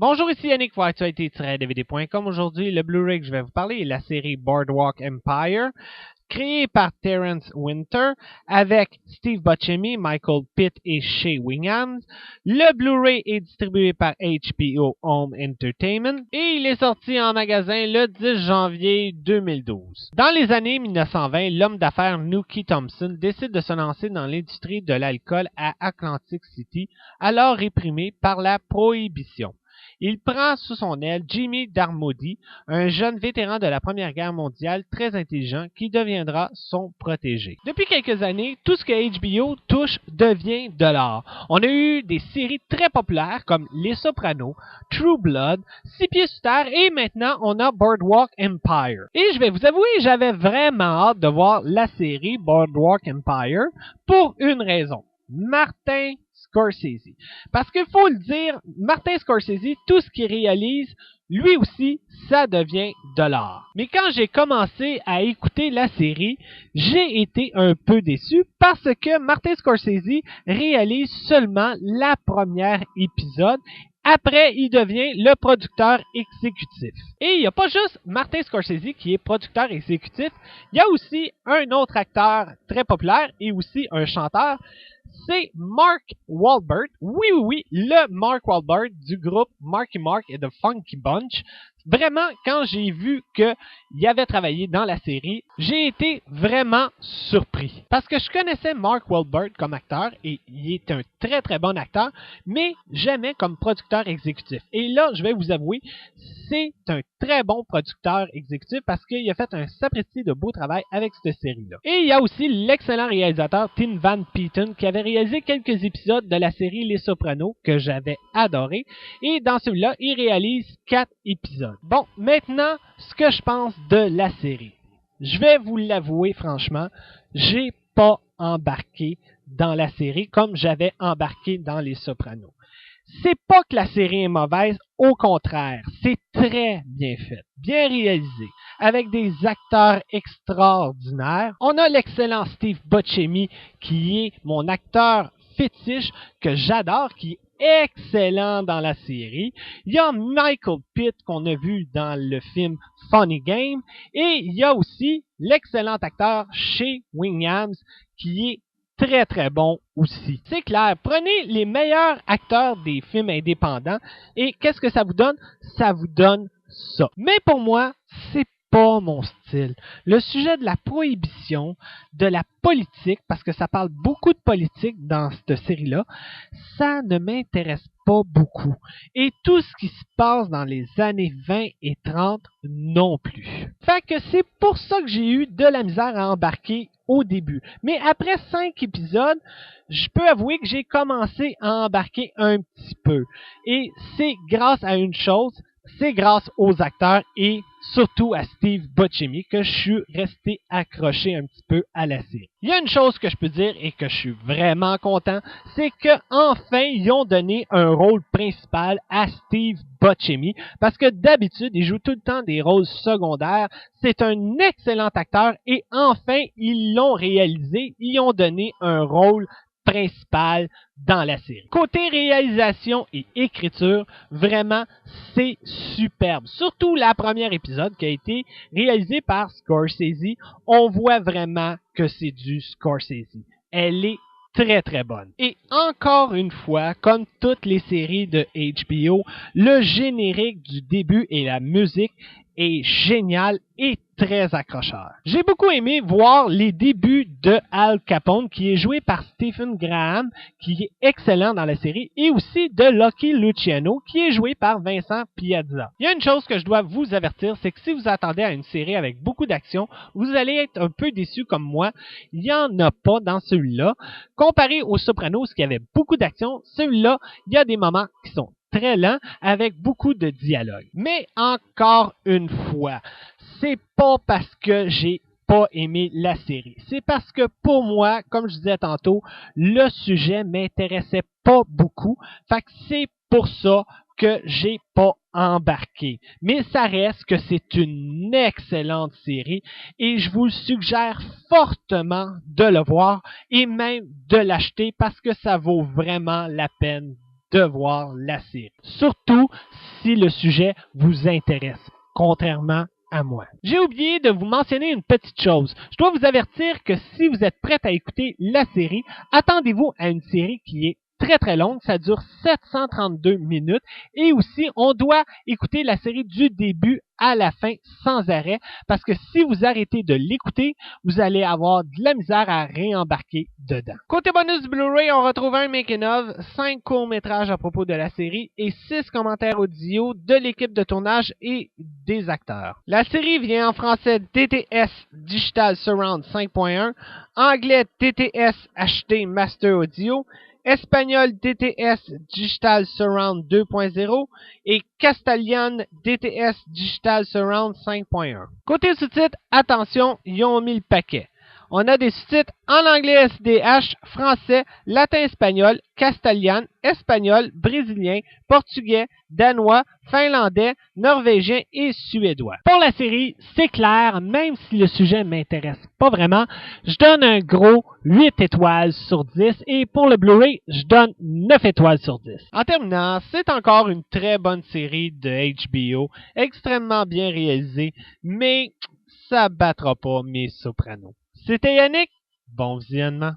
Bonjour, ici Yannick pour actualité-dvd.com. Aujourd'hui, le Blu-ray que je vais vous parler est la série Boardwalk Empire, créée par Terrence Winter avec Steve Buscemi, Michael Pitt et Shea Wingham. Le Blu-ray est distribué par HBO Home Entertainment et il est sorti en magasin le 10 janvier 2012. Dans les années 1920, l'homme d'affaires Nucky Thompson décide de se lancer dans l'industrie de l'alcool à Atlantic City, alors réprimée par la prohibition. Il prend sous son aile Jimmy Darmody, un jeune vétéran de la Première Guerre mondiale très intelligent qui deviendra son protégé. Depuis quelques années, tout ce que HBO touche devient de l'or. On a eu des séries très populaires comme Les Sopranos, True Blood, Six Pieds sous terre et maintenant on a Boardwalk Empire. Et je vais vous avouer, j'avais vraiment hâte de voir la série Boardwalk Empire pour une raison. Martin Scorsese. Parce qu'il faut le dire, Martin Scorsese, tout ce qu'il réalise, lui aussi, ça devient de l'art. Mais quand j'ai commencé à écouter la série, j'ai été un peu déçu parce que Martin Scorsese réalise seulement la première épisode. Après, il devient le producteur exécutif. Et il n'y a pas juste Martin Scorsese qui est producteur exécutif, il y a aussi un autre acteur très populaire et aussi un chanteur. C'est Mark Wahlberg. Oui, le Mark Wahlberg du groupe Marky Mark et The Funky Bunch. Vraiment, quand j'ai vu qu'il avait travaillé dans la série, j'ai été vraiment surpris. Parce que je connaissais Mark Wahlberg comme acteur et il est un très très bon acteur, mais jamais comme producteur exécutif. Et là, je vais vous avouer, c'est un très bon producteur exécutif parce qu'il a fait un sapristi de beau travail avec cette série-là. Et il y a aussi l'excellent réalisateur Tim Van Patten qui avait réalisé quelques épisodes de la série Les Sopranos que j'avais adoré. Et dans celui-là, il réalise 4 épisodes. Bon, maintenant, ce que je pense de la série. Je vais vous l'avouer franchement, j'ai pas embarqué dans la série comme j'avais embarqué dans Les Sopranos. C'est pas que la série est mauvaise, au contraire, c'est très bien fait, bien réalisé, avec des acteurs extraordinaires. On a l'excellent Steve Buscemi qui est mon acteur fétiche que j'adore, qui est excellent dans la série. Il y a Michael Pitt qu'on a vu dans le film Funny Game et il y a aussi l'excellent acteur Shea Wingham qui est très très bon aussi. C'est clair, prenez les meilleurs acteurs des films indépendants et qu'est-ce que ça vous donne? Ça vous donne ça. Mais pour moi, c'est pas mon style. Le sujet de la prohibition, de la politique, parce que ça parle beaucoup de politique dans cette série-là, ça ne m'intéresse pas beaucoup. Et tout ce qui se passe dans les années 20 et 30 non plus. Fait que c'est pour ça que j'ai eu de la misère à embarquer au début. Mais après 5 épisodes, je peux avouer que j'ai commencé à embarquer un petit peu. Et c'est grâce à une chose, c'est grâce aux acteurs et surtout à Steve Buscemi que je suis resté accroché un petit peu à la série. Il y a une chose que je peux dire et que je suis vraiment content, c'est qu'enfin ils ont donné un rôle principal à Steve Buscemi parce que d'habitude il joue tout le temps des rôles secondaires. C'est un excellent acteur et enfin ils l'ont réalisé, ils ont donné un rôle principal dans la série. Côté réalisation et écriture, vraiment, c'est superbe. Surtout la première épisode qui a été réalisé par Scorsese. On voit vraiment que c'est du Scorsese. Elle est très très bonne. Et encore une fois, comme toutes les séries de HBO, le générique du début et la musique est génial et très accrocheur. J'ai beaucoup aimé voir les débuts de Al Capone, qui est joué par Stephen Graham, qui est excellent dans la série, et aussi de Lucky Luciano, qui est joué par Vincent Piazza. Il y a une chose que je dois vous avertir, c'est que si vous attendez à une série avec beaucoup d'action, vous allez être un peu déçu comme moi. Il n'y en a pas dans celui-là. Comparé aux Sopranos, qui avait beaucoup d'action, celui-là, il y a des moments qui sont très lent avec beaucoup de dialogue. Mais encore une fois, c'est pas parce que j'ai pas aimé la série. C'est parce que pour moi, comme je disais tantôt, le sujet m'intéressait pas beaucoup. Fait que c'est pour ça que j'ai pas embarqué. Mais ça reste que c'est une excellente série et je vous le suggère fortement de le voir et même de l'acheter parce que ça vaut vraiment la peine de voir la série. Surtout si le sujet vous intéresse, contrairement à moi. J'ai oublié de vous mentionner une petite chose. Je dois vous avertir que si vous êtes prêt à écouter la série, attendez-vous à une série qui est très longue, ça dure 732 minutes et aussi on doit écouter la série du début à la fin sans arrêt parce que si vous arrêtez de l'écouter, vous allez avoir de la misère à réembarquer dedans. Côté bonus du Blu-ray, on retrouve un making-of, 5 courts-métrages à propos de la série et 6 commentaires audio de l'équipe de tournage et des acteurs. La série vient en français DTS Digital Surround 5.1, anglais DTS HD Master Audio, espagnol DTS Digital Surround 2.0 et Castellan DTS Digital Surround 5.1. Côté sous-titres, attention, ils ont mis le paquet. On a des sous-titres en anglais SDH, français, latin espagnol, castellan, espagnol, brésilien, portugais, danois, finlandais, norvégien et suédois. Pour la série, c'est clair, même si le sujet m'intéresse pas vraiment, je donne un gros 8 étoiles sur 10 et pour le Blu-ray, je donne 9 étoiles sur 10. En terminant, c'est encore une très bonne série de HBO, extrêmement bien réalisée, mais ça battra pas mes Sopranos. C'était Yannick, bon visionnement.